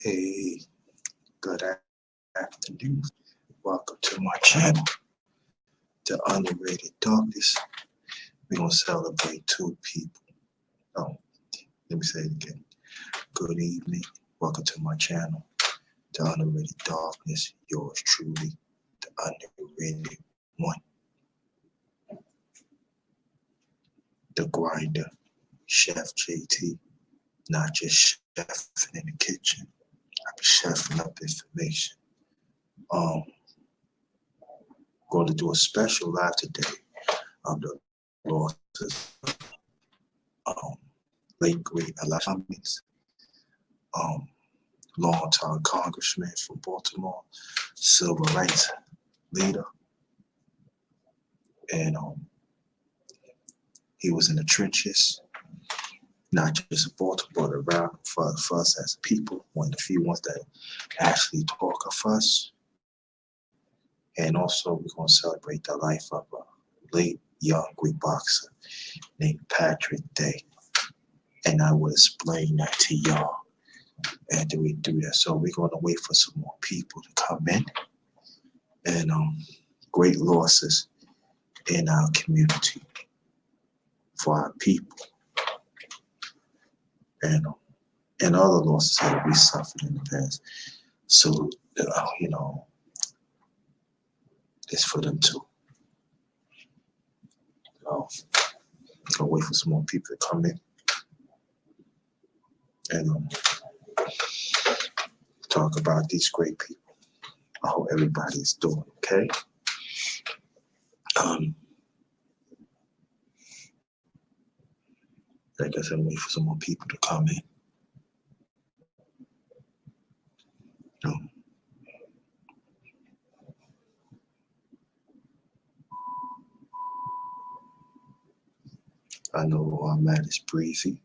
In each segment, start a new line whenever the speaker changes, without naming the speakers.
Hey, good afternoon. Welcome to my channel, The Underrated Darkness. We're going to celebrate two people. Oh, let me say it again. Good evening. Welcome to my channel, The Underrated Darkness. Yours truly, the underrated one. The grinder, Chef JT. Not just chefing in the kitchen. I be chefing up information. Um, Going to do a special live today of the losses um, late great Elijah Cummings, um, longtime Congressman from Baltimore, civil rights leader, and he was in the trenches, not just in Baltimore, but around for us as people, one of the few ones that actually talk of us. And also, we're going to celebrate the life of a late young Greek boxer named Patrick Day. And I will explain that to y'all after we do that. So we're going to wait for some more people to come in. And great losses in our community for our people. And other losses that we suffered in the past. So, it's for them too. So, I'm gonna wait for some more people to come in and talk about these great people. I hope everybody's doing okay. Like I said, wait for some more people to come in. I know I'm at is breezy.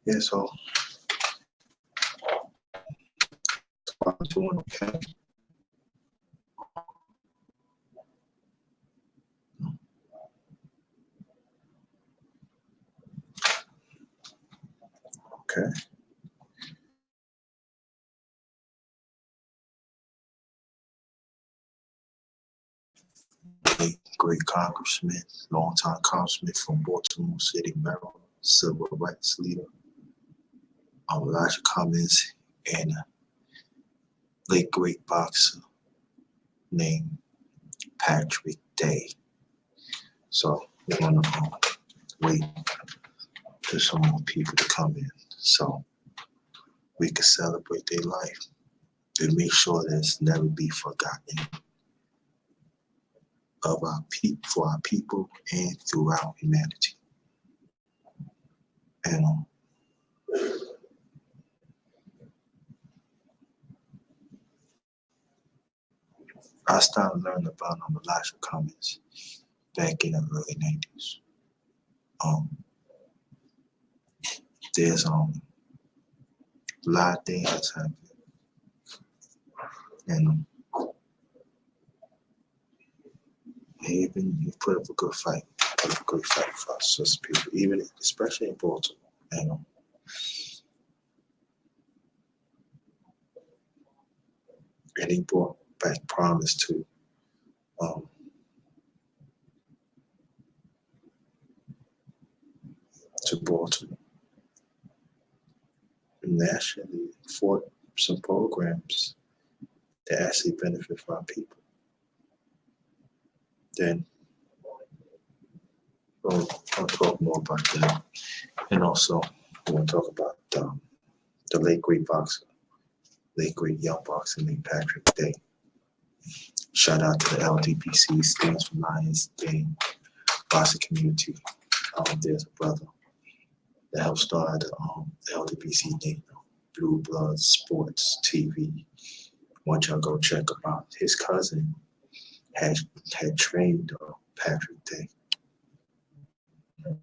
Yeah, so I'm doing okay. Okay. Great Congressman, longtime Congressman from Baltimore City, Maryland, civil rights leader, Elijah Cummings, and a late great boxer named Patrick Day. So we're gonna wait for some more people to come in so we can celebrate their life and make sure that it's never be forgotten of our people, for our people and throughout humanity. And I started learning about Elijah Cummings back in the early 90s. There's a lot of things that's happening. And he put up a good fight. Put up a good fight for us as people, even especially in Baltimore. And he brought back promise to Baltimore. And nationally fought some programs that actually benefit for our people. Then I'll talk more about that. And also, we want to talk about the late great boxer, late great young boxer named Patrick Day. Shout out to the LDBC, stands for Lions Game Boxing Community. There's a brother that helped start the LDBC name, Blue Blood Sports TV. Want y'all go check him out. His cousin had trained Patrick Day,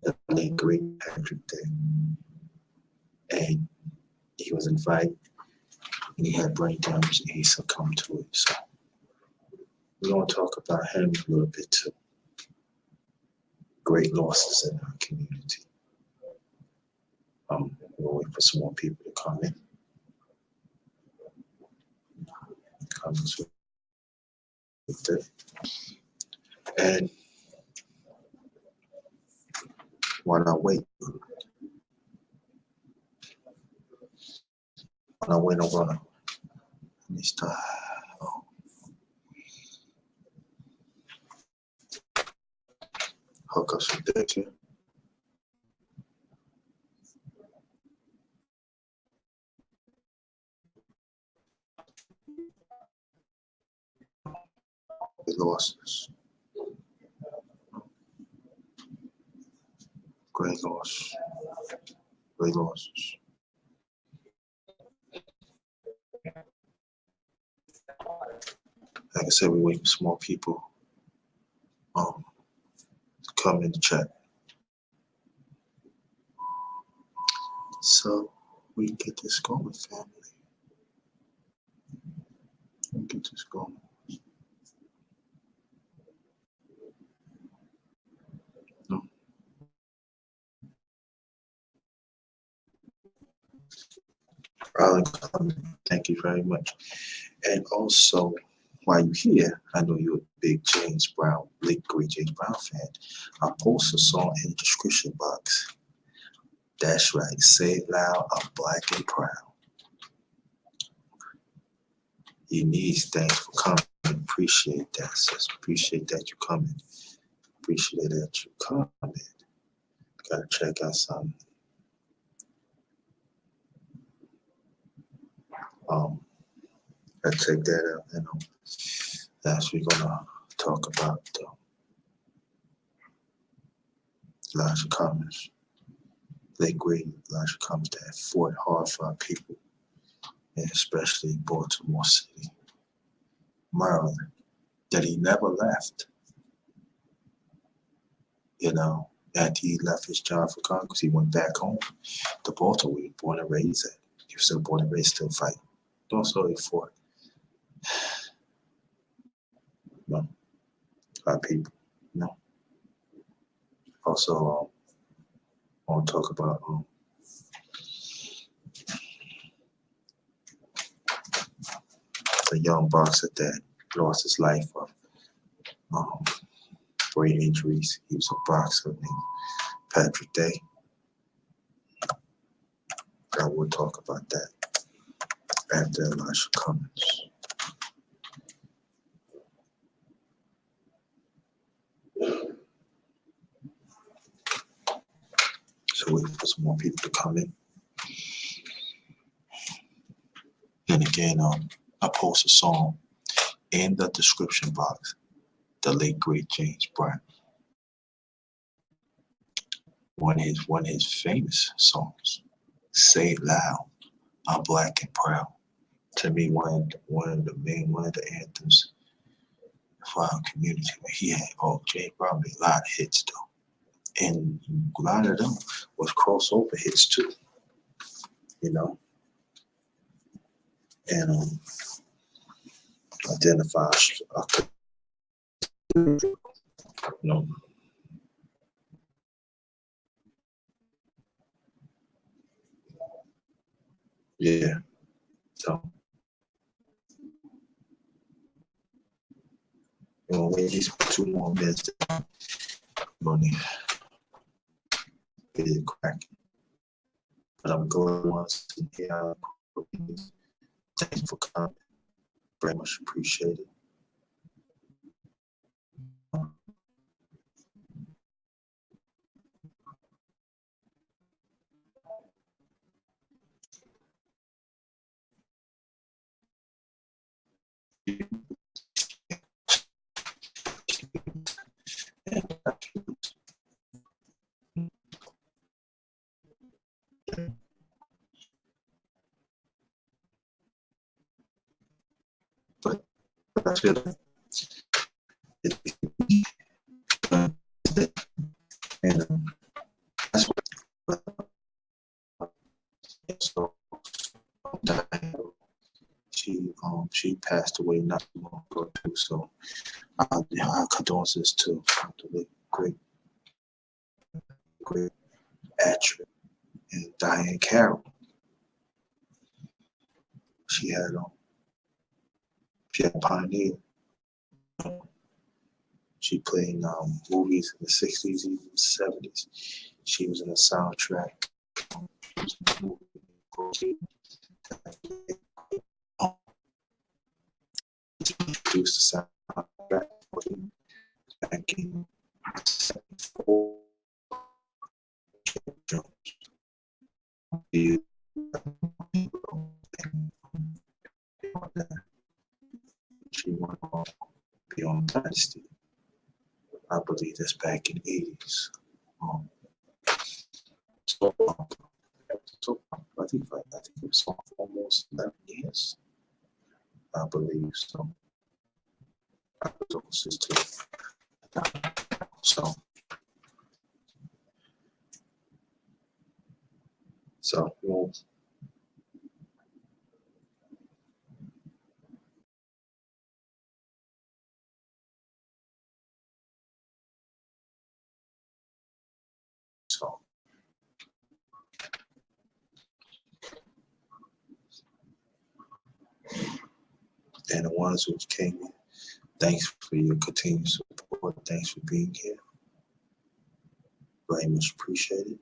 the late great Patrick Day, and he was in fight and he had brain damage and he succumbed to it. So we're going to talk about him a little bit too. Great losses in our community. We'll wait for some more people to come in. Cummings with it. And while I wait, I'm gonna let me start. Hook up some things here. Great losses. Great loss. Great losses. Like I said, we wait for some more people to come in the chat. So we can get this going, family. We can get this going. No. Thank you very much. And also, while you're here, I know you're a big James Brown, late great James Brown fan. I post a song in the description box. That's right. Say it loud. I'm black and proud. You need thanks for coming. Appreciate that, sis. Appreciate that you coming. Appreciate that you coming. Gotta check out some. Gotta check that out. You know, that's we're gonna talk about Elijah Cummings. Late great Elijah Cummings that fought hard for our people, and especially Baltimore City, Maryland, that he never left. You know, after he left his job for Congress, he went back home to Baltimore. He was born and raised at. He was still born and raised, still fighting. Also, he fought. You know, our people. You know. Also, I want to talk about the young boxer that lost his life of brain injuries. He was a boxer named Patrick Day. I will talk about that after Elijah Cummings. So wait for some more people to come in. And again, I post a song in the description box. The late great James Brown. One of his famous songs. Say it loud. I'm black and proud. To me, one of the anthems for our community. He had James Brown made a lot of hits though. And a lot of them was crossover hits too. You know. And identify you know. Yeah. So wait these 2 more minutes. Money. Get it cracking. But I'm going once in here. Thank you for coming. Very much appreciated. But that's good. And that's what. So she passed away not too long ago. too. So our condolences to the great, great actress and Diane Carroll. She had pioneered. She played in movies in the 60s, even 70s. She was in the soundtrack. She produced the soundtrack back in 74. She went on Beyond Dynasty. I believe that's back in the 80s. So, I think it was almost 11 years. I believe so. So, well, so and the ones who came in, thanks for your continued support. Thanks for being here. Very much appreciated.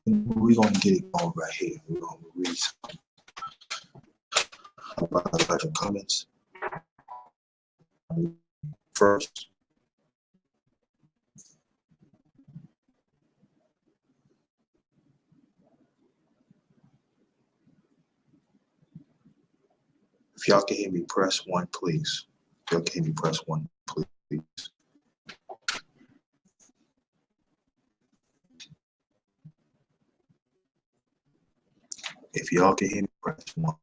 We're gonna get it going right here. We're gonna read some about your comments first. If y'all can hear me, press 1, please. If y'all can hear me, press 1, please. If y'all can hear me, press 1.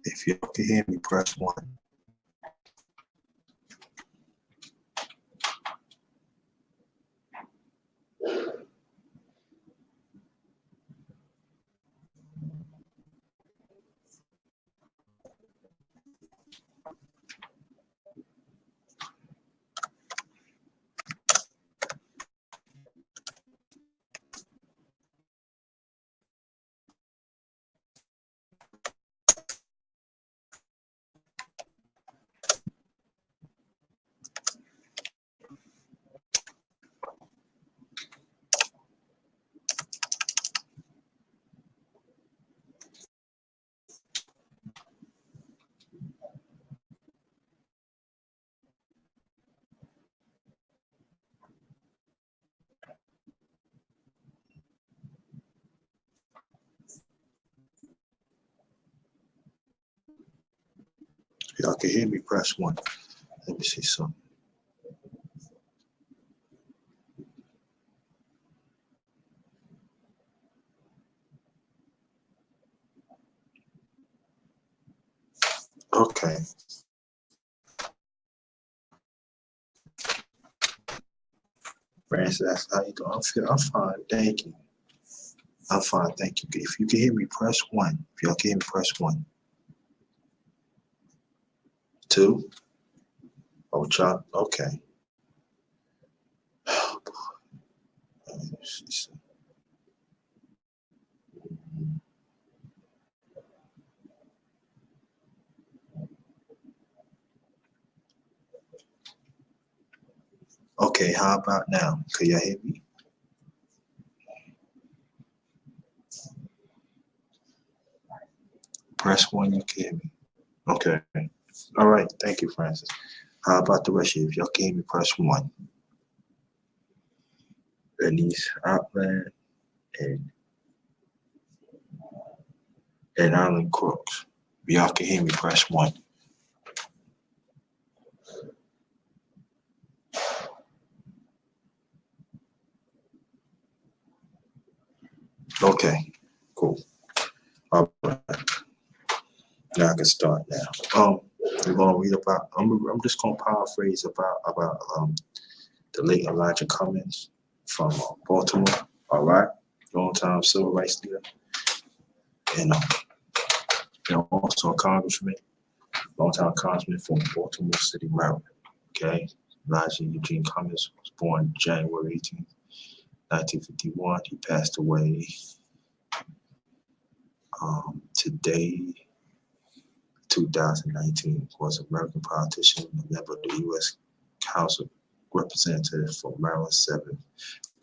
If y'all can hear me, press 1. If y'all can hear me, press 1. Let me see something. Okay. Francis, that's how you doing? I'm fine, thank you. I'm fine, thank you. If you can hear me, press 1. If y'all can hear me, press 1. 2. Oh, Chuck. Okay. Okay, how about now? Can y'all hear me? Press 1, you can hear me. Okay. All right, thank you, Francis. How about the rest of you? If y'all can hear me, press 1. Denise Outland and Alan Crooks. If y'all can hear me, press 1. Okay, cool. All right, now I can start now. We're gonna read about. I'm just gonna paraphrase about the late Elijah Cummings from Baltimore. All right, longtime civil rights leader, and also a congressman, longtime congressman from Baltimore City, Maryland. Okay, Elijah Eugene Cummings was born January 18th, 1951. He passed away today, 2019. Was an American politician, a member of the U.S. House of Representatives for Maryland 7th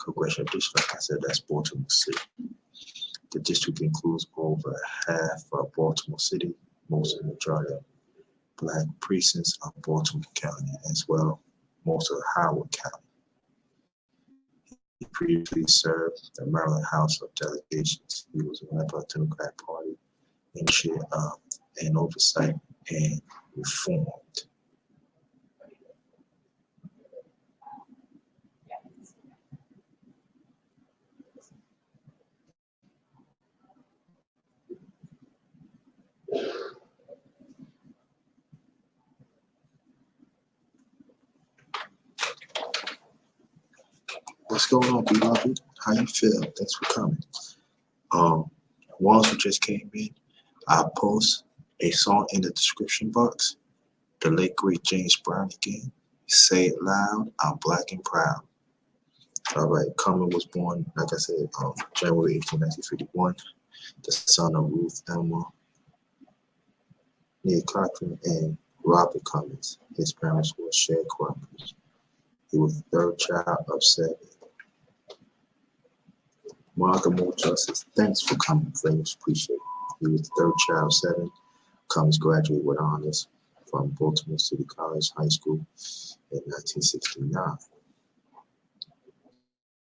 Congressional District. Like I said, that's Baltimore City. The district includes over half of Baltimore City, most of the majority of Black precincts of Baltimore County, as well most of Howard County. He previously served the Maryland House of Delegations. He was a member of the Democratic Party and chair of and oversight and reformed. What's going on, beloved? How you feel? Thanks for coming. Ones who just came in, I post a song in the description box. The late great James Brown again. Say it loud, I'm black and proud. All right, Cummings was born, like I said, January 18, 1951, the son of Ruth Elmer, Nia Cochran, and Robert Cummings. His parents were sharecroppers. He was the third child of seven. Margaret Justice, thanks for coming, friends. Appreciate it. He was the third child of seven. Cummings graduated with honors from Baltimore City College High School in 1969.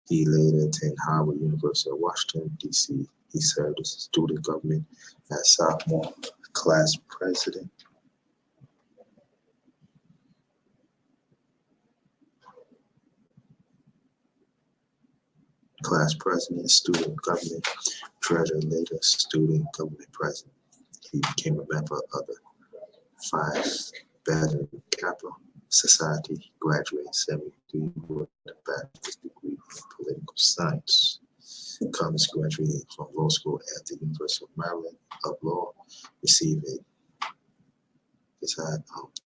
He later attended Howard University of Washington, D.C. He served as student government as sophomore class president. Student government treasurer, later student government president. He became a member of the Phi Beta Kappa Society. He graduated in 73 with a bachelor's degree in political science. Cummings graduated from law school at the University of Maryland of Law, receiving his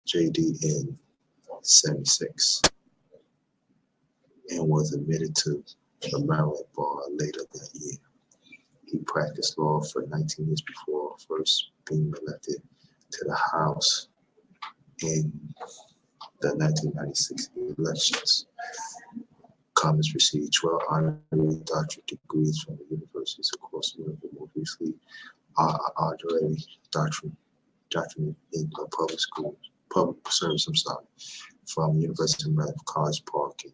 JD in 76, and was admitted to the Maryland bar later that year. He practiced law for 19 years before first being elected to the House in the 1996 elections. Cummings received 12 honorary doctorate degrees from the universities across the world, most recently honorary doctorate in public service, from University of Maryland College Park in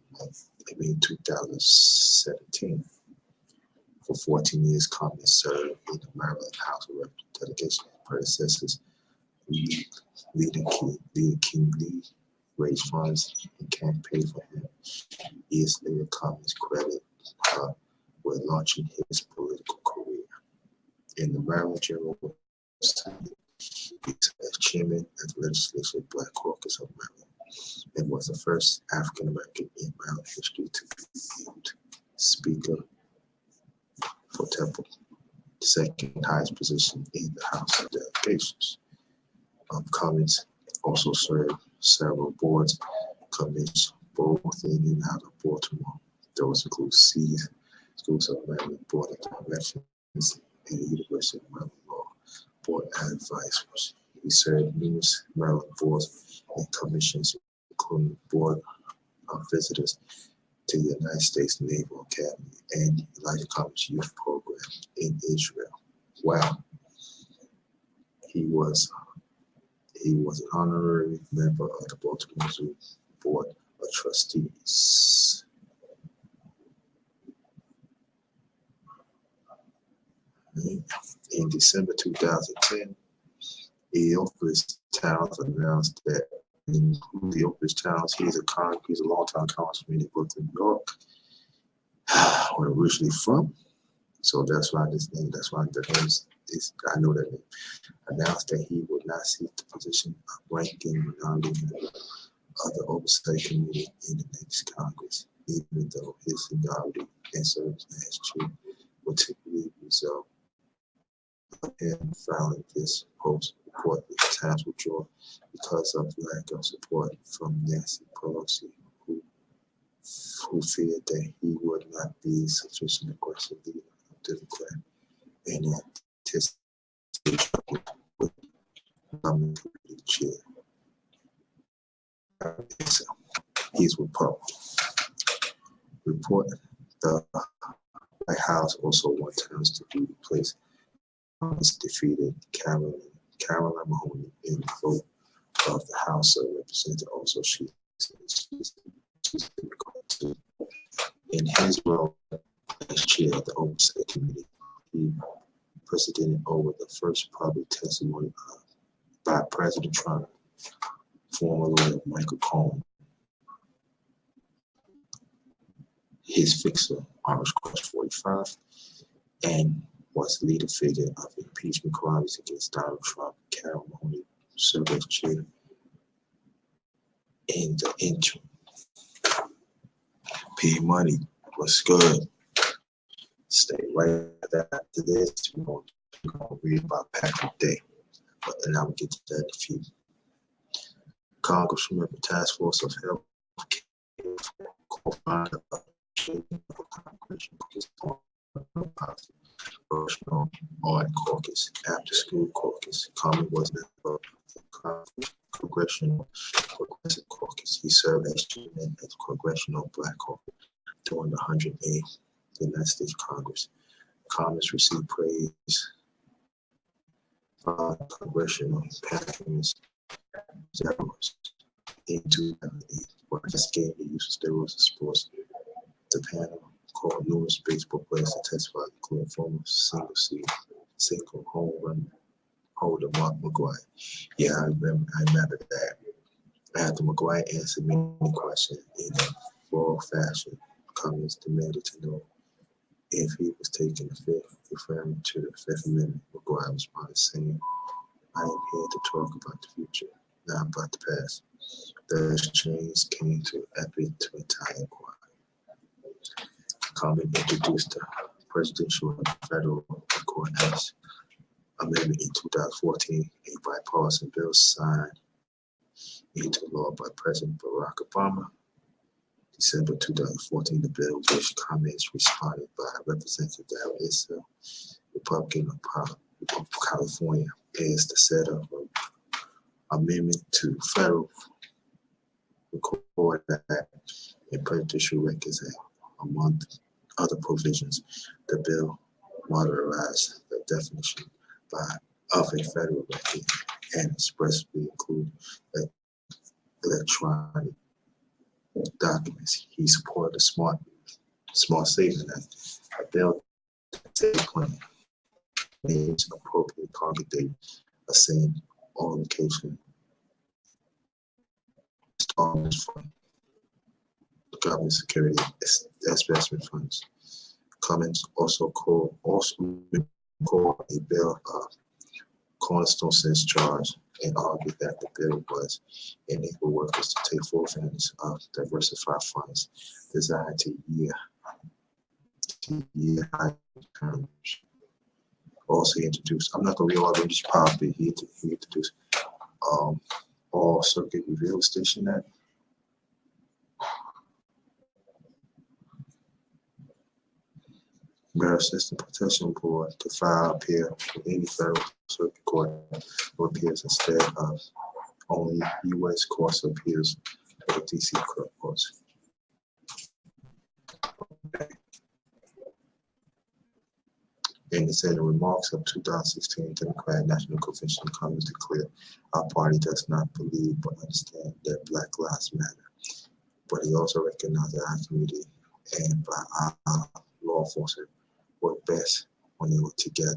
2017. For 14 years, Cummings served in the Maryland House of Representatives. Predecessors leading King Lee raised funds and campaigned for him. Years later, Cummings credited with launching his political career. In the Maryland General Assembly, he was as chairman of the Legislative Black Caucus of Maryland and was the first African American in Maryland history to be named Speaker for Temple, the second highest position in the House of Delegations. Cummings also served several boards, committees, both in and out of Baltimore. Those include Schools of Maryland Board of Directions and the University of Maryland Law Board Advisors. He served numerous Maryland boards and commissions, including Board of Visitors to the United States Naval Academy and Elijah Cummings Youth Program in Israel. Wow. He was an honorary member of the Baltimore Zoo Board of Trustees. In December 2010, Eophilus Towns announced that in Eophilus Towns, he's a longtime congressman in Brooklyn, New York, where I'm originally from. So that's why that's why the name is, I know that name, announced that he would not seek the position of ranking minority member of the Oversight Committee in the next Congress, even though his seniority and service as chair would typically result in him filing this post report with times withdraw because of lack of support from Nancy Pelosi, who feared that he would not be sufficient aggressive leader of Democrat and anticipated trouble with becoming committee chair. So he's with Republican. Report the White House also wants Times to be replaced. Cummings defeated Caroline Mahoney in the vote of the House of Representatives. Also, she's to, in his role as chair of the Oversight Committee, he presided over the first public testimony by President Trump, former lawyer Michael Cohen, his fixer, Orange Crush 45, and was leader figure of impeachment crimes against Donald Trump. Carol Mahoney served as chair in the interim. P Money was good. Stay right after this. We're going to read about Patrick Day, but then I will get to that in a few. Congressman, Task Force of Health Care, co-founder of Congressional Art Caucus, After School Caucus. Cummings was a member of the Congressional Progressive Caucus. He served as chairman of the Congressional Black Caucus during the 108th United States Congress. Cummings received praise from Congressional patrons in 2008 for investigating the use of steroids in sports. The panel called numerous baseball players to testify, including former single home run holder Mark McGwire. Yeah, I remember that. After McGwire answered many questions in a full fashion, Cummings demanded to know if he was taking the fifth, referring to the Fifth Amendment. McGwire responded, saying, "I am here to talk about the future, not about the past." The exchange came to epic to entire inquiry. Cummings introduced the Presidential Federal Court Act Amendment in 2014, a bipartisan bill signed into law by President Barack Obama. December 2014, the bill, which Cummings responded by Representative Darrell Issa, Republican of California, is the set of an amendment to Federal Court Act and Presidential Records Act, among other provisions. The bill modernized the definition of a federal record and expressly include electronic documents. He supported the Smart Saving Act, a bill to plan names an appropriate target date, assign all location installments from government security investment funds. Cummings also called a bill cornerstone since charge and argued that the bill was enable workers to take full advantage of diversified funds designed to year high terms. Also introduced, I'm not going to read all of this policy, he introduced all circuit review station act. Merit System Protection Board to file appeal with any federal circuit court or appeals instead of only U.S. courts of appeals for the D.C. courts. In the Senate remarks of 2016 Democratic National Convention, Cummings declared, "Our party does not believe but understand that Black Lives Matter." But he also recognized that our community and by our law enforcement work best when they were together.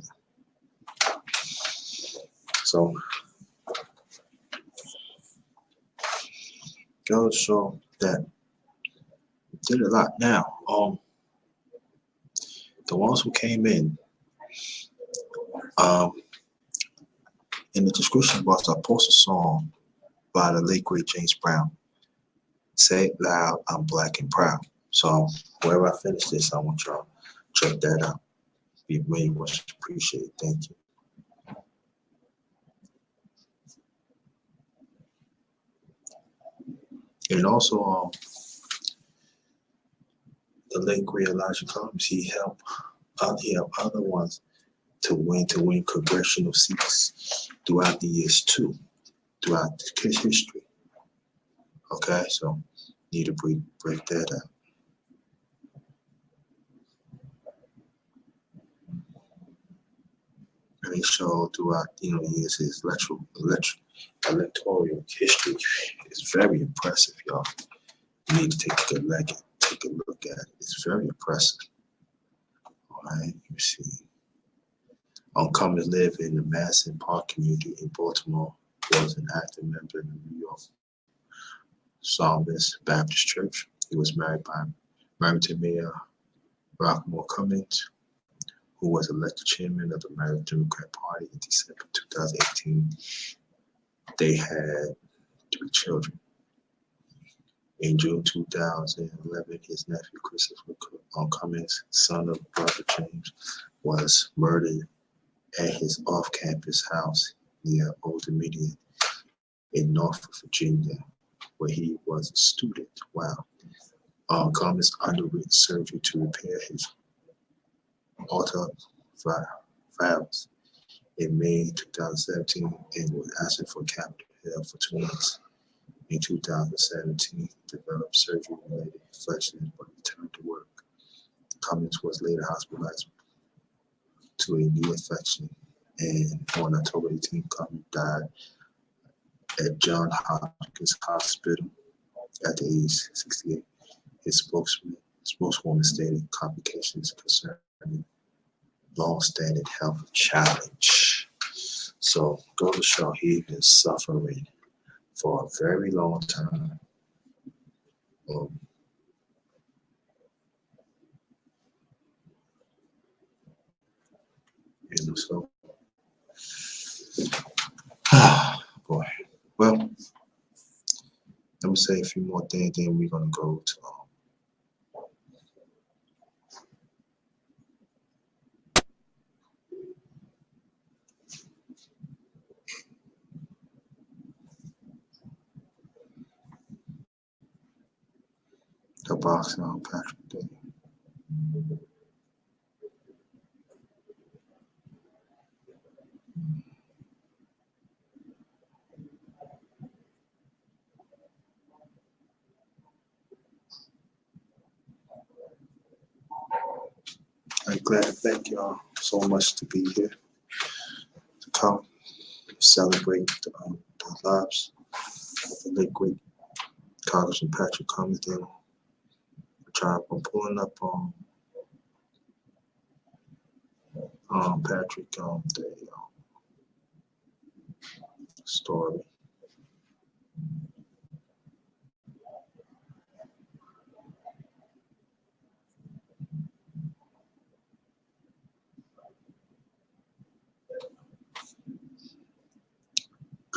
So, goes to show that we did a lot. Now, The ones who came um, in the description box, I posted a song by the late great James Brown. Say it loud, I'm black and proud. So wherever I finish this, I want y'all to check that out. Be very much appreciated. Thank you. And also, the late great Elijah Cummings, he helped other ones to win congressional seats throughout the years too, throughout his history. Okay, so need to break that up. And he showed throughout years his electoral history is very impressive, y'all. You need to take a look at it. It's very impressive. All right, let me see. Cummings lived in the Madison Park community in Baltimore, was an active member in the New York Psalmist Baptist Church. He was married to Mayor Rockmore Cummings, who was elected chairman of the American Democrat Party in December 2018. They had 3 children. In June 2011, his nephew Christopher Cummings, son of brother James, was murdered at his off-campus house near Old Dominion in Norfolk, Virginia, where he was a student. Wow. Cummings underwent surgery to repair his aortic valves in May 2017 and was absent for Capitol Hill for 2 months. In 2017, developed surgery-related infections but returned to work. Cummings was later hospitalized to a new infection, and on October 18, Cummings died at Johns Hopkins Hospital at the age of 68. His spokeswoman stated complications concerning long-standing health challenge. So go to show he's been suffering for a very long time. So boy. Well, let me say a few more things, then we're gonna go to the boxing on Patrick Day. I'm glad. Thank y'all so much to be here, to come celebrate the lives of the late great Congressman Patrick Cummings. Then I'm pulling up Patrick the story.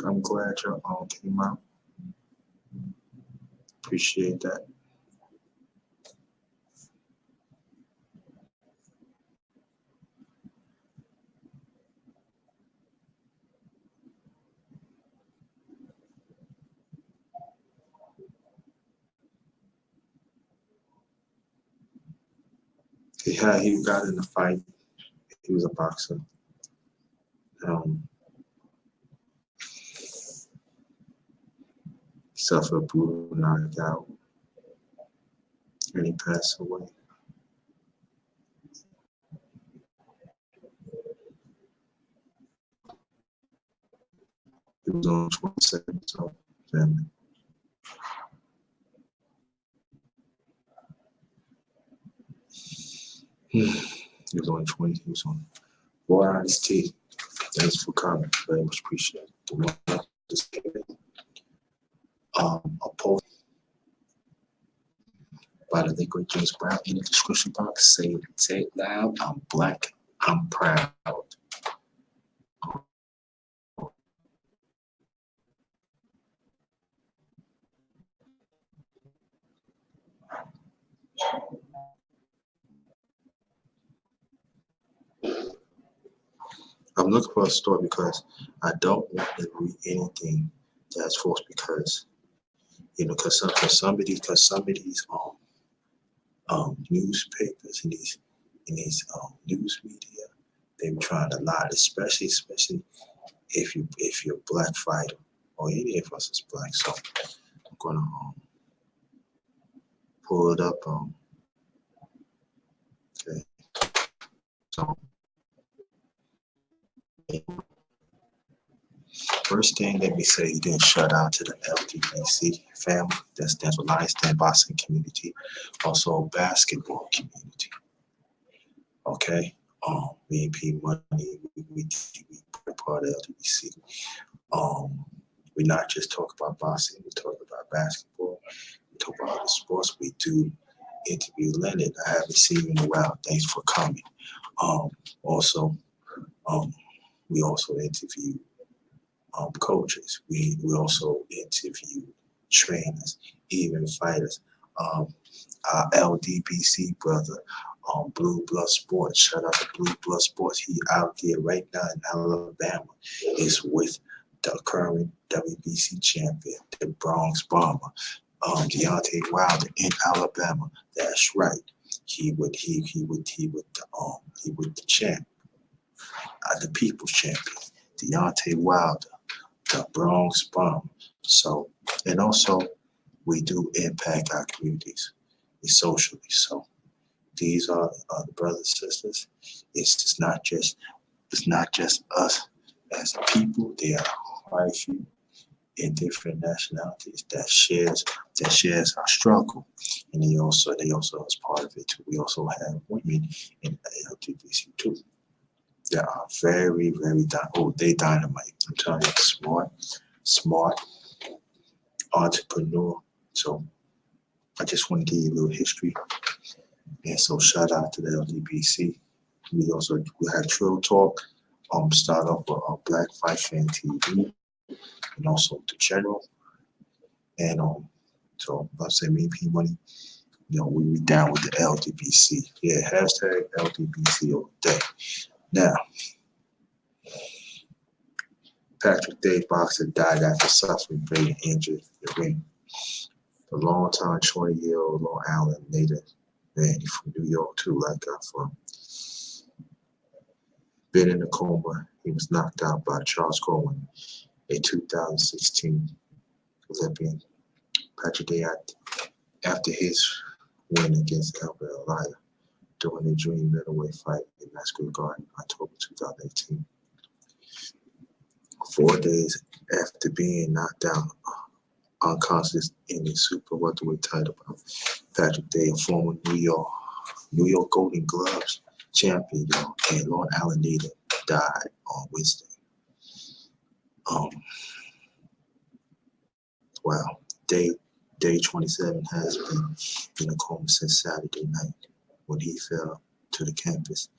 I'm glad y'all all came out. Appreciate that. He got in a fight. He was a boxer. Suffered a brutal knockout, and he passed away. He was only 27 years old. Family. He was only 20. He was on Boy Ice Tea. Thanks for coming. Very much appreciated. The one just came in. A post by the liquid James Brown in the description box. Say it loud. I'm black. I'm proud. I'm looking for a story because I don't want to read anything that's false because because some of these newspapers and these news media, they were trying to lie, especially if you're a black fighter or any of us is black. So I'm gonna pull it up. Okay. So first thing, let me say he didn't shut out to the LGBT family. That stands for Lions Den Boxing Community, also basketball community. Okay. Me and P Money, we part of LDBC. Um, we not just talk about boxing, we talk about basketball, we talk about other sports. We do interview Leonard. I haven't seen you in a while. Thanks for coming. Um, also, um, we also interview coaches. We also interview trainers, even fighters. Um, our LDBC brother, Blue Blood Sports. Shout out to Blue Blood Sports. He out there right now in Alabama. Is with the current WBC champion, the Bronx Bomber, Deontay Wilder in Alabama. That's right. He would the champ, the people's champion, Deontay Wilder, the Bronx Bomber. So, and also we do impact our communities socially. So these are the brothers and sisters. It's not just us as a people. There are quite a few in different nationalities that shares our struggle, and they also as part of it too. We also have women in LGBTQ too. They are they dynamite. I'm telling you, smart entrepreneur. So I just want to give you a little history. And so shout out to the LDBC. We had Trill Talk, start off with Black Fight Fan TV, and also the General. And so I say me P Money, we down with the LDBC. Yeah, hashtag LDBC all day. Now, Patrick Day boxer died after suffering brain injury in the ring. The long-time 20-year-old Long Island native, man, he's from New York too, like I'm from. Been in a coma. He was knocked out by Charles Coleman, a 2016 Olympian. Patrick Day, after his win against Albert Elida during a dream middleweight fight in Masquerade Garden, October 2018. 4 days after being knocked out unconscious in the super welterweight title bout, Patrick Day, a former New York Golden Gloves champion, and Long Island native, died on Wednesday. Um, wow. Day 27 has been in a coma since Saturday night when he fell to the campus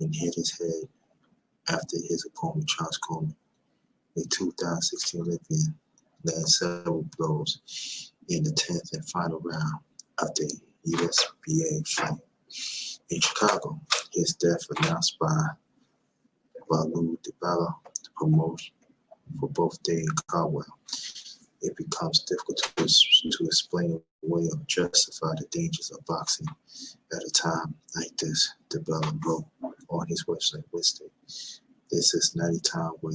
and hit his head after his opponent, Charles Coleman, a 2016 Olympian, landed several blows in the 10th and final round of the USBA fight in Chicago. His death announced by Lou DiBella, the promotion for both Day and Caldwell. It becomes difficult to explain away or justify the dangers of boxing at a time like this, DiBella wrote on his website Wednesday. This is not a time where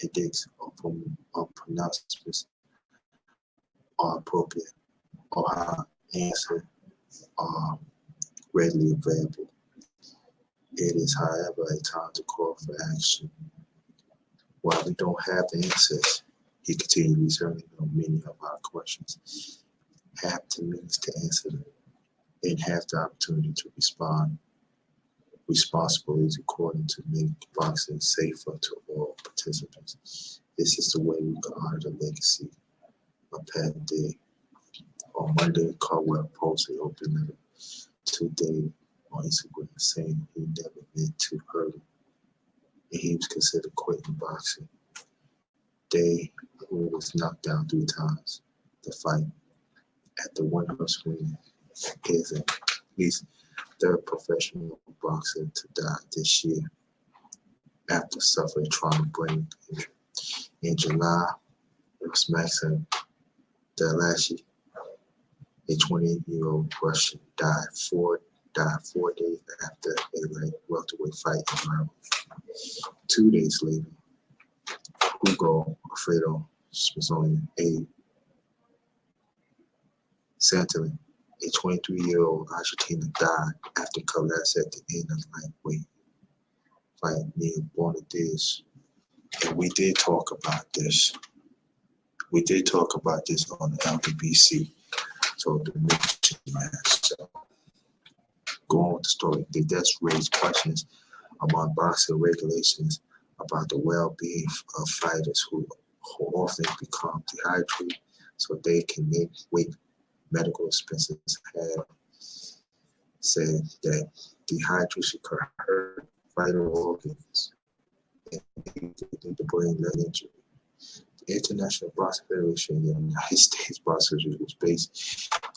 edicts or pronouncements are appropriate or how answers are readily available. It is, however, a time to call for action. While we don't have the answers, he continued, we certainly know many of our questions, have the minutes to answer them, and have the opportunity to respond responsibly according to make boxing safer to all participants. This is the way we can honor the legacy of Pat Day. On Monday, Caldwell posted an open letter to Dave on Instagram saying he never meant to hurt him and he was considered quitting boxing. Dave, who was knocked down 3 times to fight at the One Horse Ring, is at least third professional boxer to die this year after suffering trauma brain injury. In July, it was Maxim Delashi, a 28-year-old Russian, died 4 days after a light welterweight fight in Maryland. 2 days later, Hugo Alfredo Smithsonian, a Santillan, a 23-year-old Argentina, died after collapse at the end of lightweight fight near Buenos. And we did talk about this. We did talk about this on the LDBC. So to mention that, so go on with the story. They just raised questions about boxing regulations about the well-being of fighters who often become dehydrated so they can make weight. Medical expenses have said that dehydration could hurt vital organs and the brain lead injury. The International Boxing Federation in the United States Boxers, which was based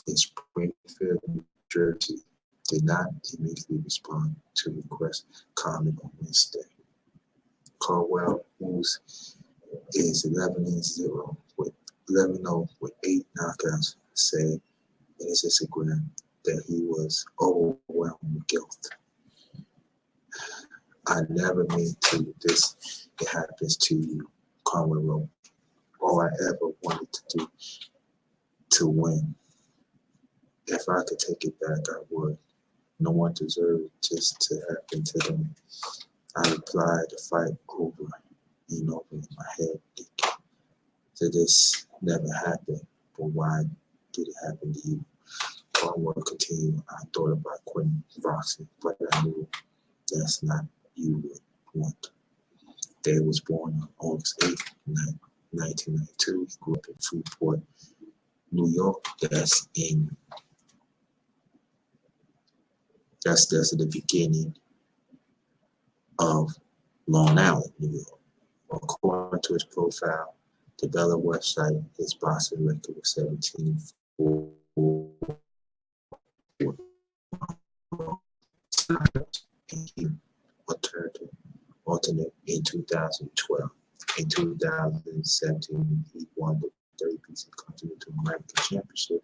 in Springfield, New Jersey, did not immediately respond to requests comment on Wednesday. Caldwell, who is 11-0 with 11-0 with 8 knockouts, said in his Instagram that he was overwhelmed with guilt. I never mean to this. It happens to you, Conway wrote. All I ever wanted to do to win. If I could take it back, I would. No one deserved just to happen to them. I replied to fight over and over in my head. So this never happened, but why did it happen to you? I want to continue. I thought about quitting boxing, but I knew that's not you would want. Dave was born on August 8th, 1992. He grew up in Freeport, New York. That's at the beginning of Long Island, New York. According to his profile, the Bella website, his boxing record was 17-4. And he alternate in 2012. In 2017, he won the 30-piece Continental American Championship.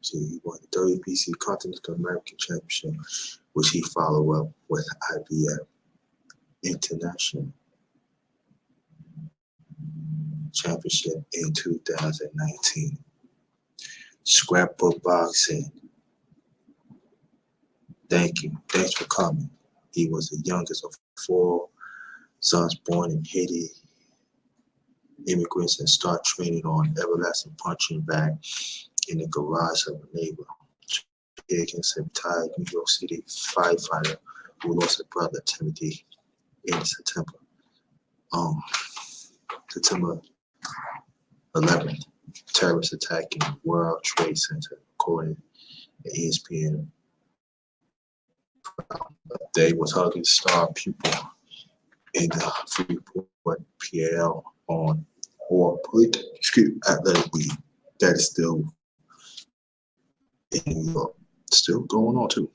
He won the 30-piece Continental American Championship, which he followed up with IBF International Championship in 2019. Scrapbook Boxing. Thank you. Thanks for coming. He was the youngest of 4 sons born in Haiti. Immigrants and start training on everlasting punching bag in the garage of a neighbor. Against a retired New York City firefighter who lost a brother, Timothy, in September 11th. Terrorist attack in the World Trade Center, according to ESPN. They was hugging star pupil in the Freeport, PL on athletic week. That is still in New York, still going on too.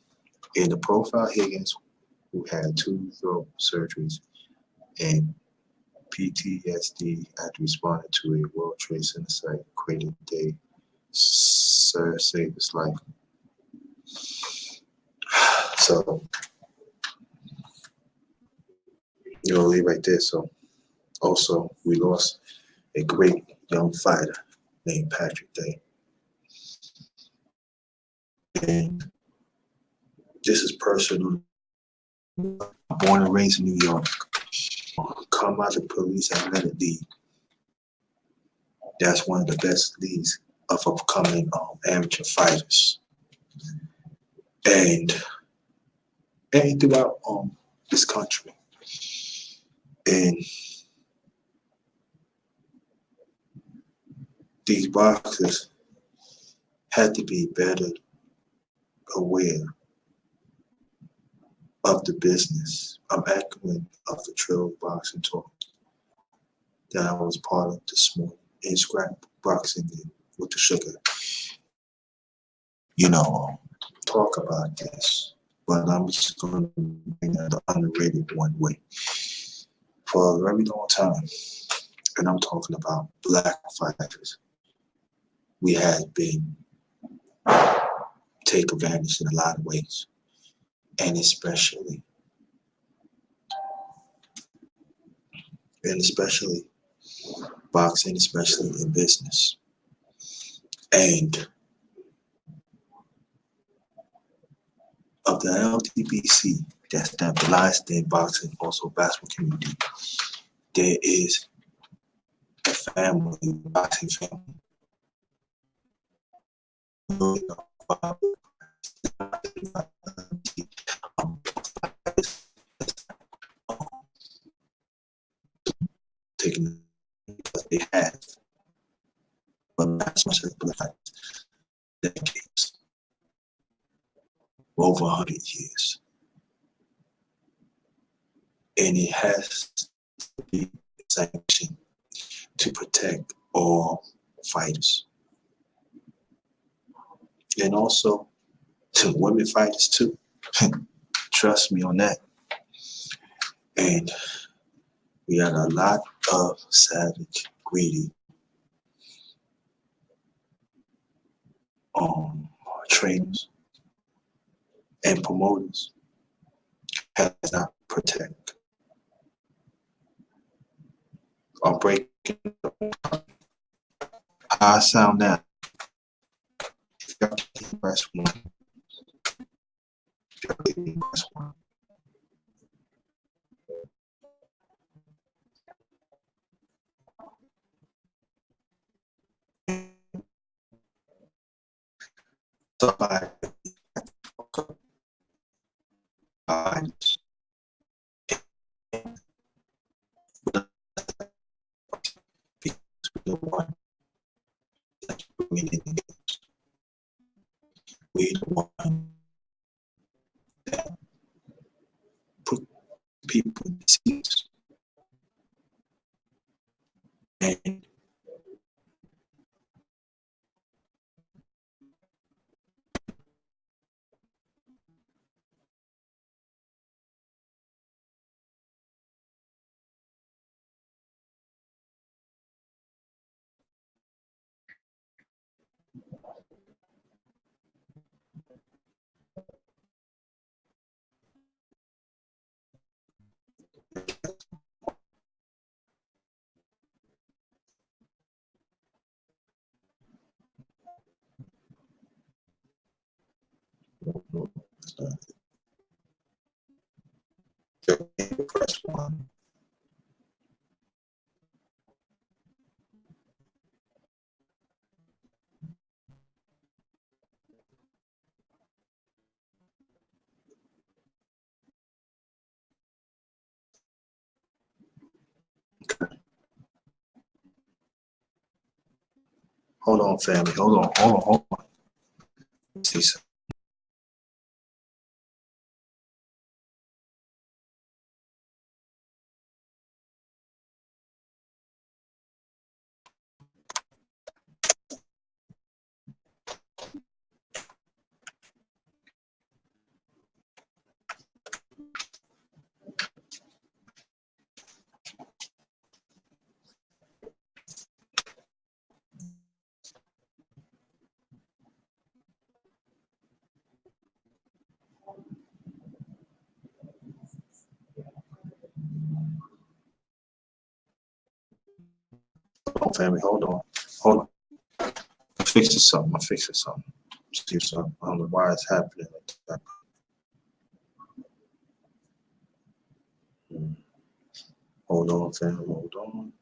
In the profile, Higgins, who had 2 throat surgeries and PTSD after responding to a World Trade Center site, created day, saved his life. So, leave right there. So, also, we lost a great young fighter named Patrick Day. And this is personal. Born and raised in New York. Come out of police athletic league. That's one of the best leagues of upcoming amateur fighters. And throughout this country. And these boxers had to be better aware of the business. I'm echoing of the trail boxing talk that I was part of this morning in scrap boxing with the sugar. You know, talk about this, but I'm just going to bring the underrated one way for a very long time. And I'm talking about black fighters. We had been take advantage in a lot of ways, and especially boxing, especially in business. And of the LTBC that stabilized the boxing, also basketball community, there is a family, boxing family. Taking because they have, but not as much as black decades, over 100 years. And it has to be sanctioned to protect all fighters. And also to women fighters too. Trust me on that. And we had a lot of savage, greedy trainers and promoters has not protect or break. How I sound now. If y'all can press one. If y'all can press one. Somebody the one that we need to get. We the one that put people in the seats. And press one. Hold on, family. Hold on. See something. Hold on, family. Hold on. Hold on. I'm fixing something. See something. I don't know why it's happening like that. Hold on, family. Hold on.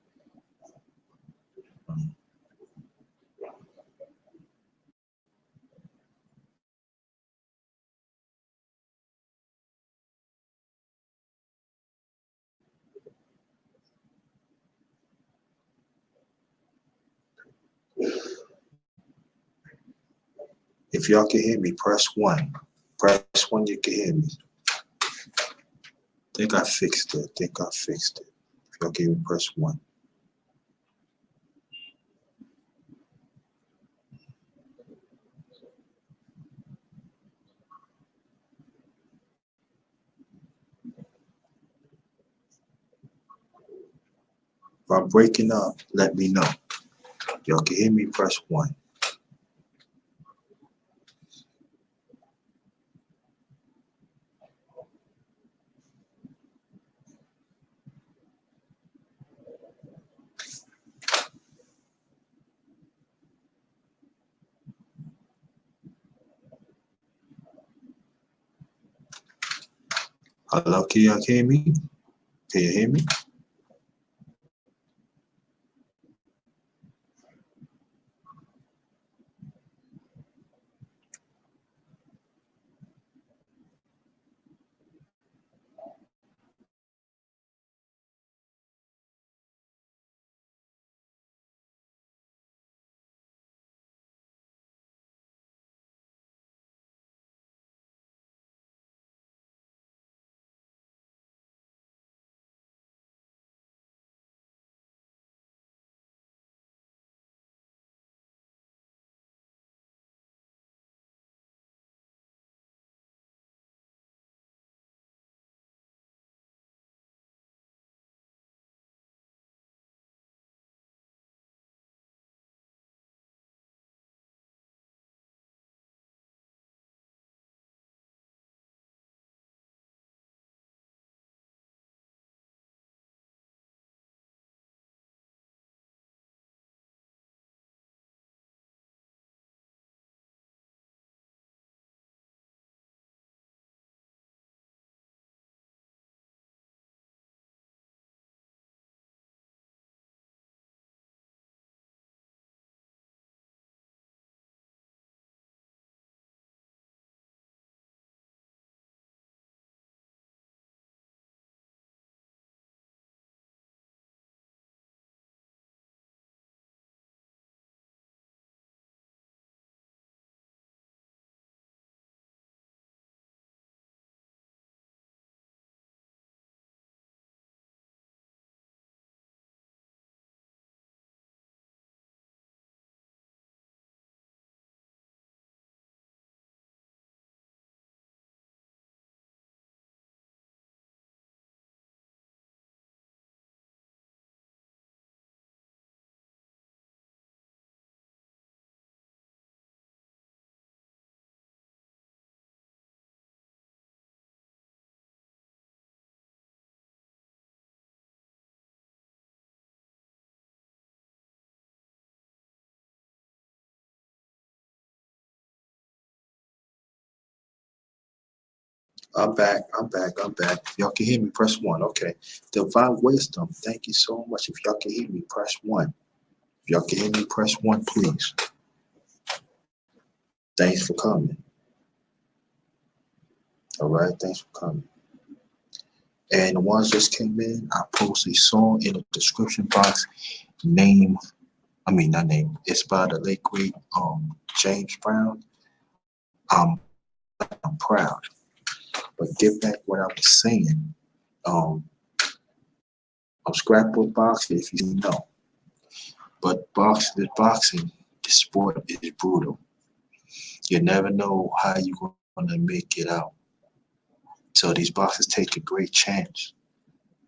If y'all can hear me, press one. Press one, you can hear me. Think I fixed it. Think I fixed it. If y'all can hear me, press one. If I'm breaking up, let me know. Y'all can hear me, press one. Hello, can y'all hear me? Can you hear me? I'm back. I'm back. I'm back. If y'all can hear me, press one. Okay. Divine wisdom. Thank you so much. If y'all can hear me, press one. If y'all can hear me, press one, please. Thanks for coming. All right. Thanks for coming. And the ones just came in, I post a song in the description box. Name, I mean not name. It's by the late great James Brown. I'm proud. But get back what I was saying. Um, scrapbook boxing, if you know. But boxing, the sport is brutal. You never know how you're gonna make it out. So these boxers take a great chance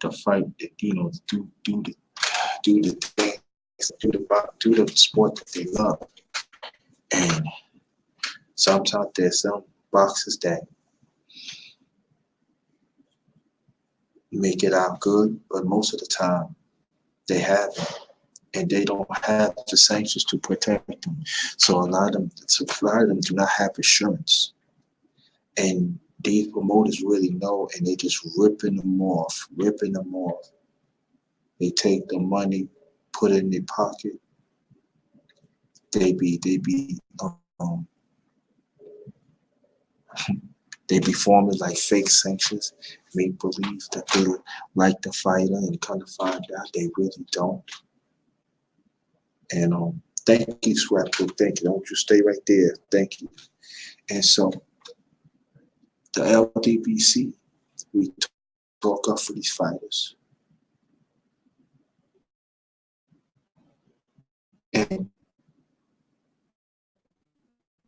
to fight. Do the things, do the sport that they love. And sometimes there's some boxers that make it out good, but most of the time they haven't, and they don't have the sanctions to protect them. So a lot of them do not have insurance, and these promoters really know, and they just ripping them off. They take the money, put it in their pocket. They be they be forming like fake sanctions, make believe that they like the fighter, and kind of find out they really don't. And Thank you, Scrapbook. Thank you. Don't you stay right there. Thank you. And so the LDBC, we talk up for these fighters. And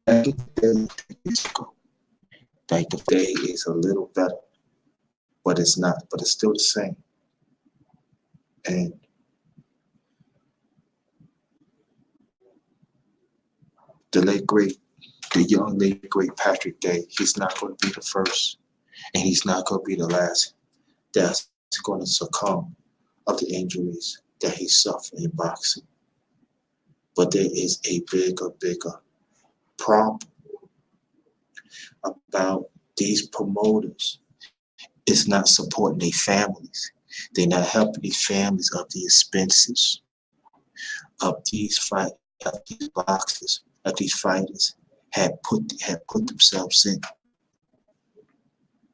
back in the day, 10 years ago, like the day is a little better, but it's not, but it's still the same. And the late great, the young late great Patrick Day, he's not going to be the first, and he's not going to be the last that's going to succumb of the injuries that he suffered in boxing. But there is a bigger problem about these promoters. It's not supporting their families. They're not helping these families of the expenses of these of these boxers, of these fighters had put themselves in.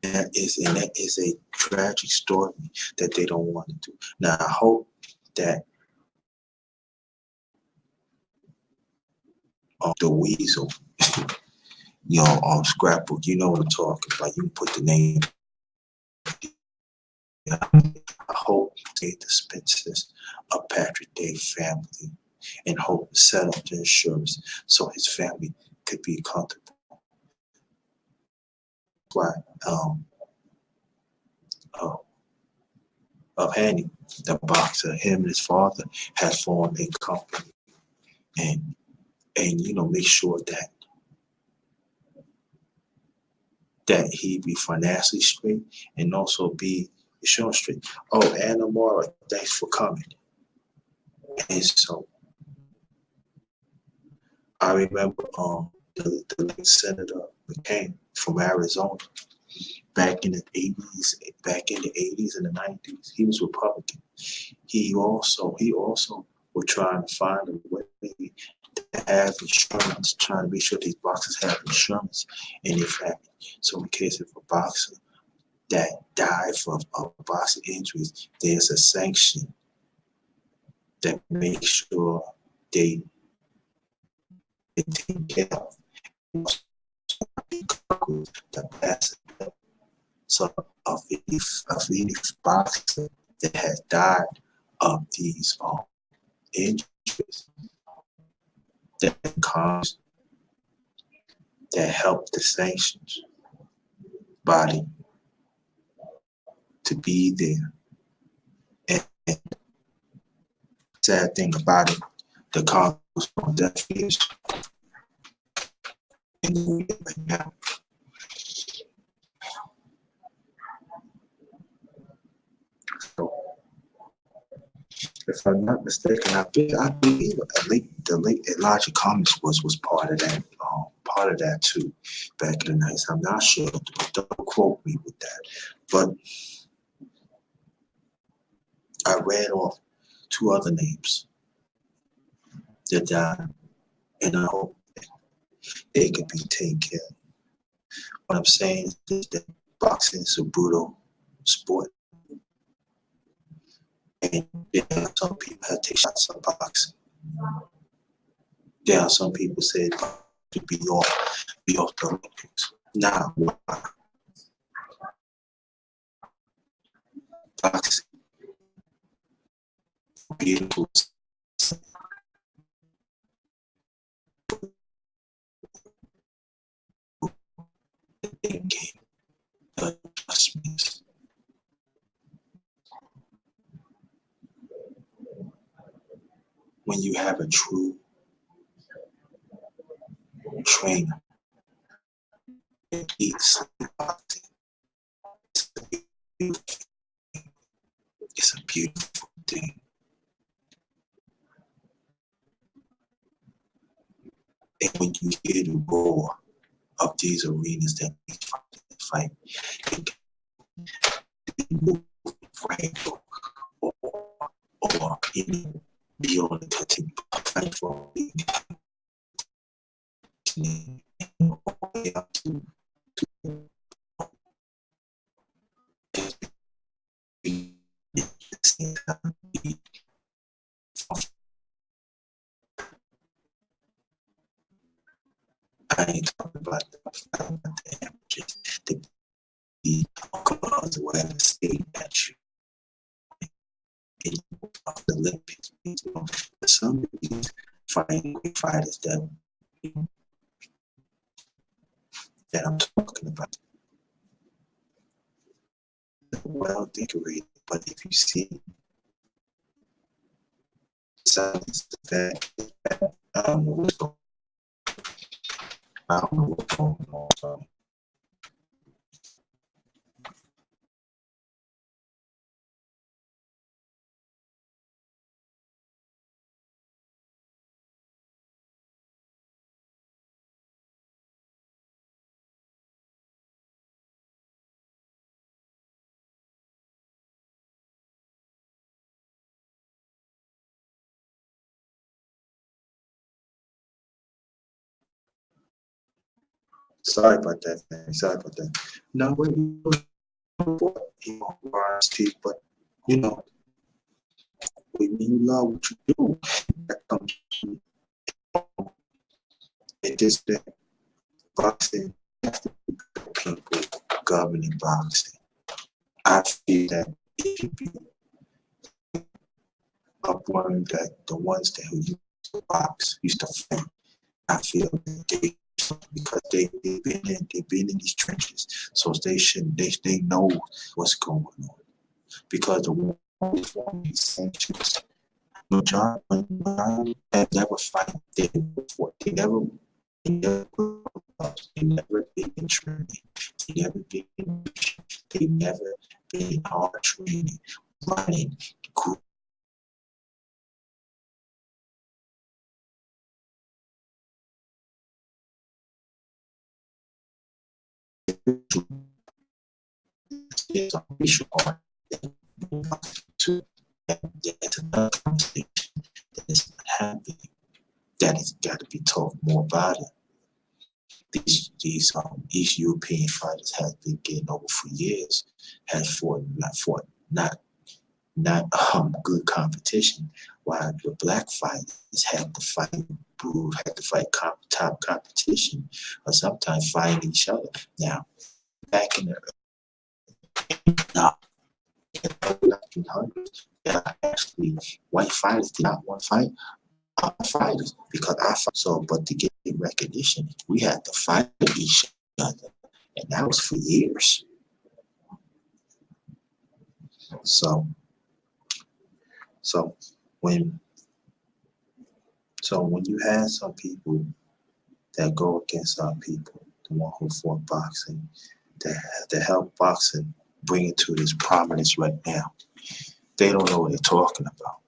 And that is a tragic story that they don't want to do. Now I hope that the weasel, Scrapbook, you know what I'm talking about. You can put the name. I hope they dispenses a Patrick Day family and hope to set up the insurance so his family could be comfortable. Why? Uh, of Hanny, the boxer, him and his father has formed a company and make sure that he be financially straight and also be insurance straight. Oh, and Amara, thanks for coming. And so I remember the late Senator McCain from Arizona back in the 80s and the 90s. He was Republican. He also was trying to find a way to have insurance, trying to make sure these boxers have insurance in their family. So in case of a boxer that died from boxing injuries, there's a sanction that makes sure they take care of the best so of any boxer that has died of these injuries that comes that help the sanctions body to be there. And sad thing about it, the Congressman definitely is in the way right now. So, if I'm not mistaken, I believe the late Elijah Cummings was part of that too, back in the 90s. I'm not sure. Don't quote me with that, but I read off two other names that died, and I hope they could be taken care of. What I'm saying is that boxing is a brutal sport, and there are some people that take shots at boxing. There are some people say to be off the Olympics. Now, why? Boxing, beautiful game, adjustments. When you have a true trainer, it's boxing. It's a beautiful thing. And when you hear the roar of these arenas that we fight, it move right or be on the cutting fight for all the way up to I ain't talking about the amateurs, the cause whatever state that you in the Olympics. Some of these fighting great fighters that I'm talking about, well decorated. But if you see signs that I don't know what's going I don't know what's going on. So, sorry about that, man. Sorry about that. No, wait, but you know, when you love what you do, that comes it just that boxing has to be people governing boxing. I feel that it should be upward that the ones that who used to box, used to fight. I feel that they because they've been in these trenches, so they know what's going on. Because the war before these sanctions, no job have never fight. They never been in training. They never they never been in hard training, running, there's a racial part to that's another conversation that is not happening. That has got to be talked more about it. These East European fighters have been getting over for years, has fought not good competition, while the black fighters have to fight top competition, or sometimes fighting each other. Now, back in the now, in the 1900s, there are actually white fighters did not want to fight our fighters because I fight. So, but to get recognition, we had to fight each other, and that was for years. So, so when when you have some people that go against our people, the one who fought boxing, that help boxing bring it to this prominence right now, they don't know what they're talking about.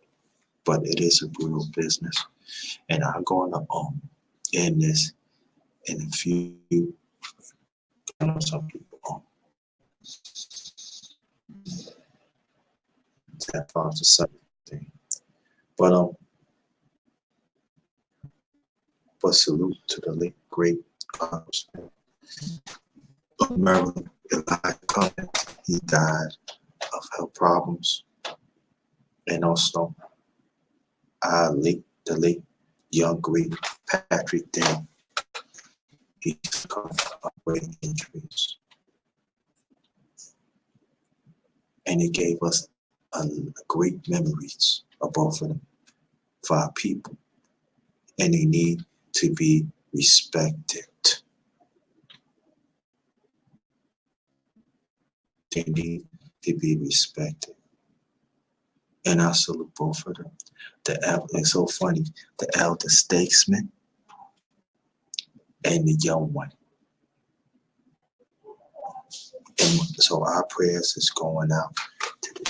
But it is a brutal business, and I'm going to end this in a few. I know some people tap off to something, but salute to the late great Congressman of Maryland, Elijah Cummings. He died of health problems, and also the late young great Patrick Dale. He suffered from brain injuries, and it gave us a great memories of both of them for our people, and they need to be respected. They need to be respected, and I salute both of them. It's so funny, the elder statesman and the young one. And so our prayers is going out to the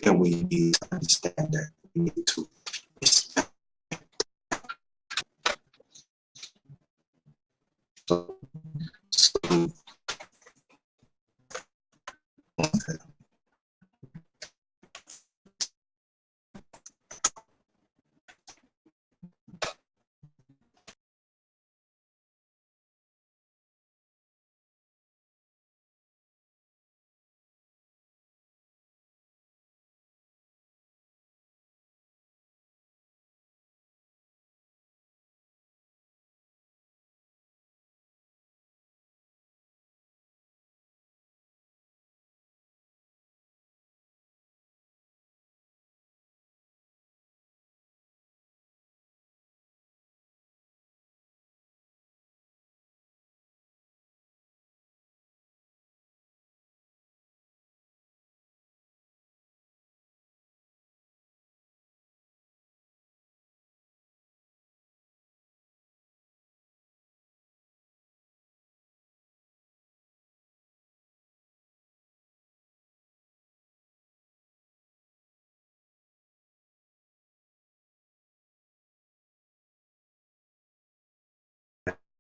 and we need to understand that we need to respect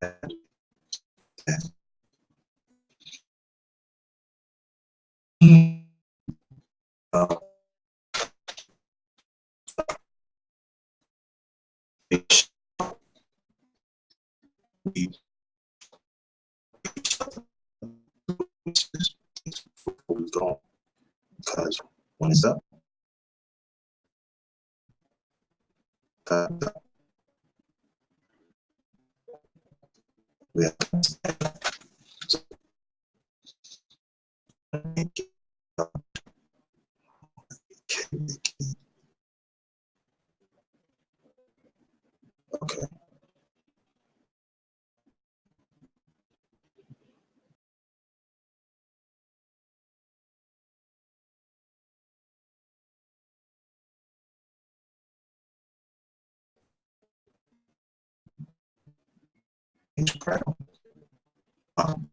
Uh, make sure we before we go, because when it's up, we have to make it up. Okay. Incredible. Um,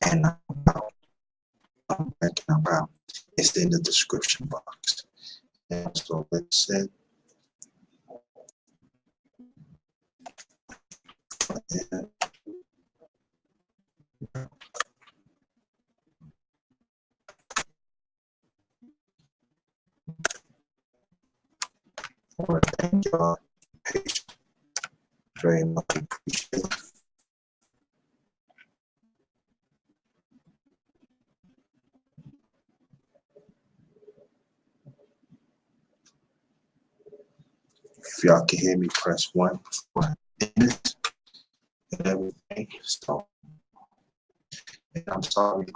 and about it's in the description box. And so let's say, and, thank y'all. Very much appreciate it. If y'all can hear me, press 1 before I end it and everything. So, and I'm sorry.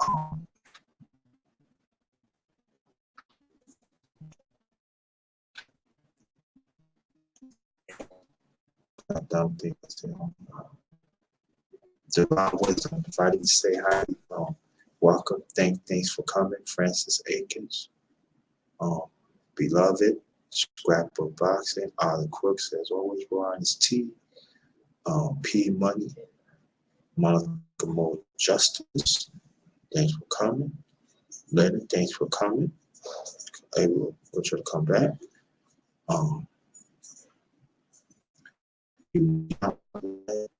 I don't think it's Divine Wisdom. If I didn't say hi, welcome. Thanks for coming, Francis Akins. Um, Beloved, Scrapbook Boxing, Olive Crooks, as always, Ron's T. P Money, Monica Mo Justice. Thanks for coming. Leonard, thanks for coming. I will put you to come back.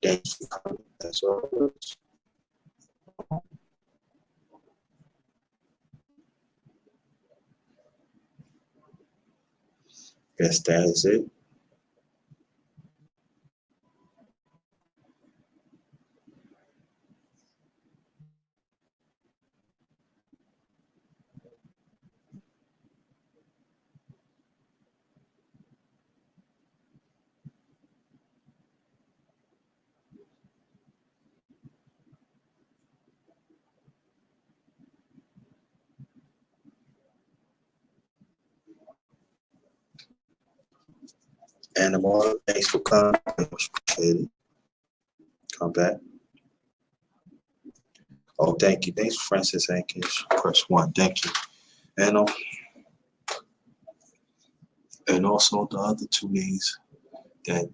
Thanks for coming as always. Guess that is it. Animal, thanks for coming. Appreciate it. Come back. Oh, thank you. Thanks, Francis Ankins. Press 1. Thank you. And and also the other 2 ladies that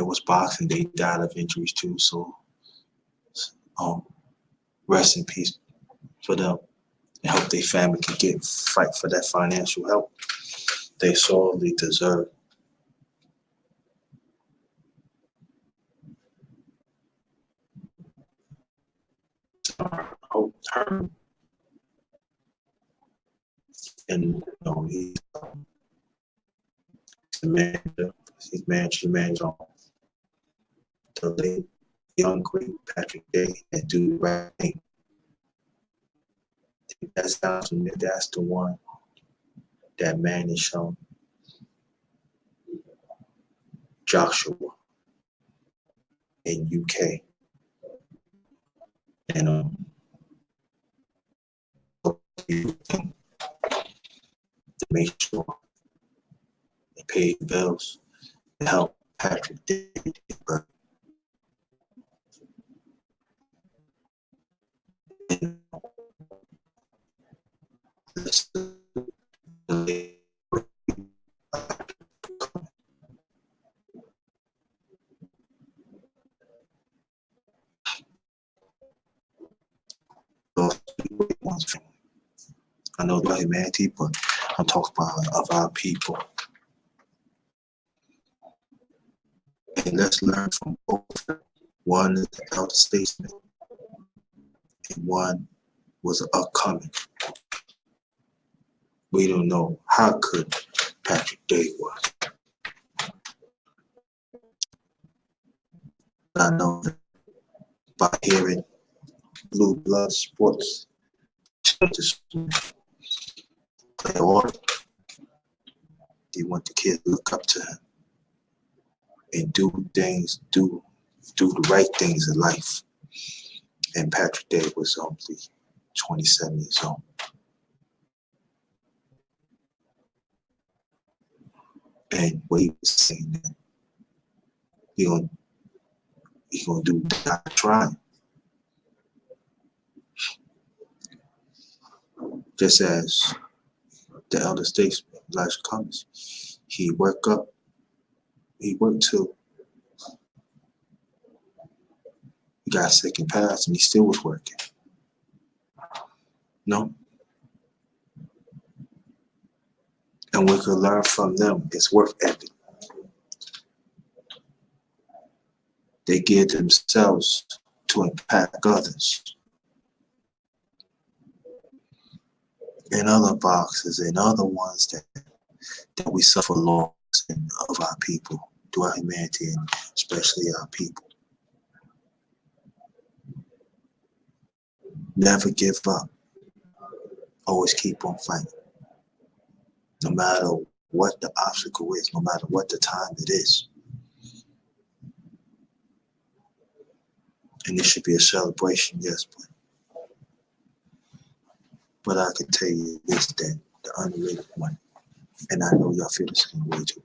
was boxing, they died of injuries too. So rest in peace for them. And hope their family can fight for that financial help they sorely deserve. Hope her and he's the manager. She managed on the late young great Patrick Day and do the right thing. That sounds familiar. That's the one that man is shown. Joshua in UK. And to make sure they pay the bills to help Patrick Day. I know the humanity, but I'm talking about of our people. And let's learn from both. One is the elder statesman, and one was an upcoming. We don't know how good Patrick Day was. I know that by hearing Blue Blood Sports play order, they want the kids to look up to him and do the right things in life. And Patrick Day was only 27 years old. And what he was saying that he gonna do not trying. Just as the elder statesman, Elijah Cummings, he worked till he got sick and passed, and he still was working. No? And we could learn from them. It's worth ethic. They give themselves to impact others. In other boxes and other ones that we suffer loss of our people, to our humanity, and especially our people. Never give up. Always keep on fighting. No matter what the obstacle is, no matter what the time it is. And it should be a celebration, yes, but I can tell you this, that the underrated one, and I know y'all feel the same way too.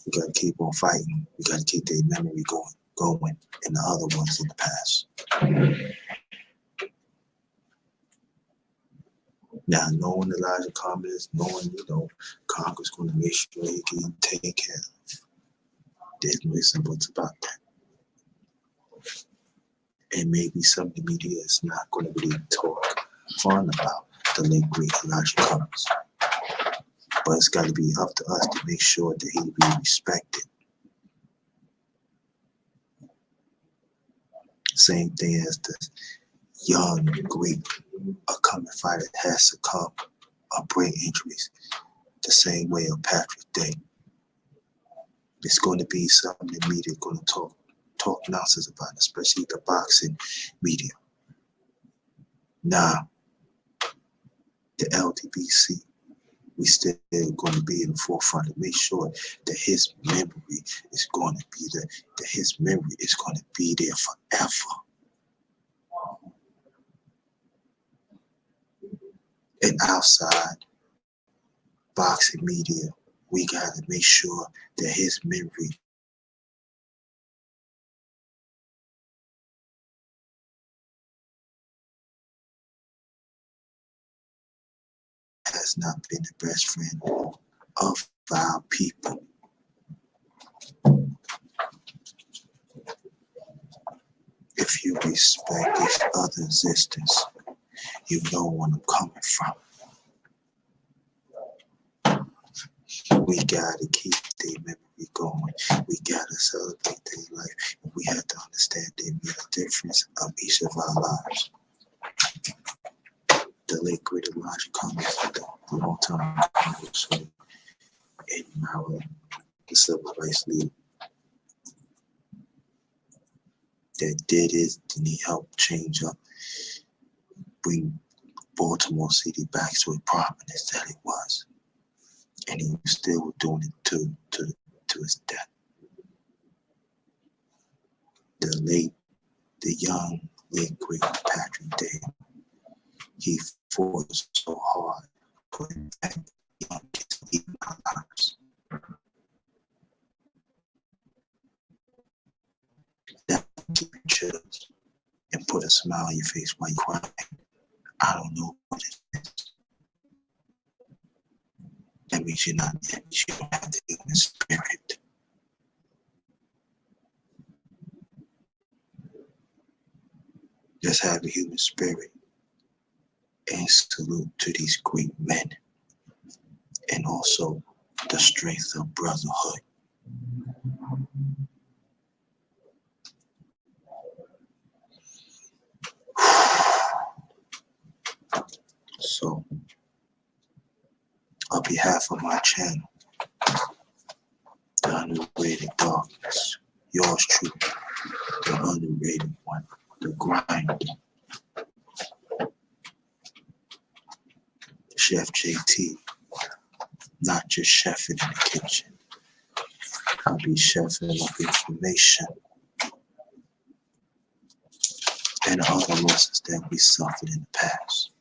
We gotta keep on fighting. We gotta keep their memory going, and the other ones in the past. Now, knowing Elijah Cummings, knowing, Congress gonna make sure he can take care of. There's no ifs and buts about that. And maybe some of the media is not gonna really talk fun about the late great Elijah Cummings. But it's gotta be up to us to make sure that he be respected. Same thing as the young, great, upcoming fighter has succumbed of brain injuries, the same way of Patrick Day. It's going to be something the media is going to talk nonsense about, especially the boxing media. Now, the LDBC, we still going to be in the forefront to make sure that his memory is going to be there, that his memory is going to be there forever. And outside boxing media, we got to make sure that his memory has not been the best friend of our people. If you respect each other's existence, you know where I'm coming from. We gotta keep their memory going. We gotta celebrate their life. And we have to understand there be a difference of each of our lives. The late great Elijah Cummings, the long-time Congressman in Maryland, the Civil Rights League, that did it, and he helped change up, bring Baltimore City back to the prominence that it was. And he was still doing it to his death. The young, late great Patrick Day, he fought so hard to impact young kids in our lives. That keep you chills and put a smile on your face while you're crying. I don't know what it is. That means you don't have the human spirit. Just have a human spirit and salute to these great men, and also the strength of brotherhood. So, on behalf of my channel, the underrated darkness, yours truly, the underrated one, the grind, Chef JT, not just chefing in the kitchen. I'll be chefing up information and other losses that we suffered in the past.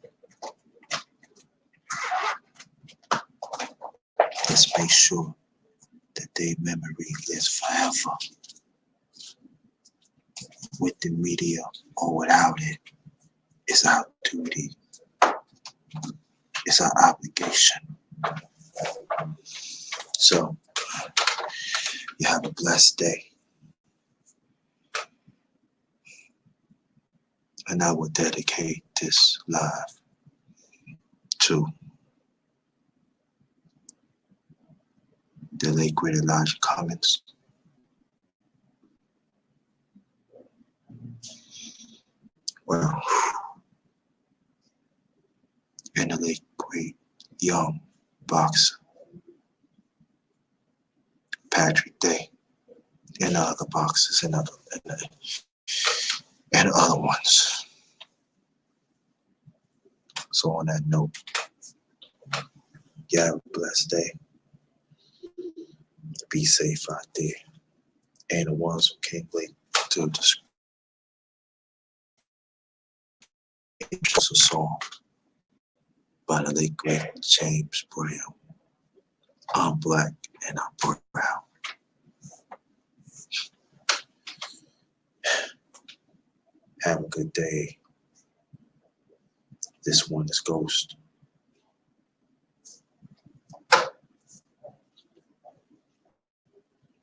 Let's make sure that their memory lives forever. With the media or without it, it's our duty. It's our obligation. So, you have a blessed day. And I will dedicate this live to the late great Elijah Cummings, well, and the late great young boxer, Patrick Day, and the other boxers and other ones. So on that note, you have a blessed day. Be safe out there. And the ones who can't wait to just a song by the late great James Brown. I'm black and I'm proud. Have a good day. This one is Ghost.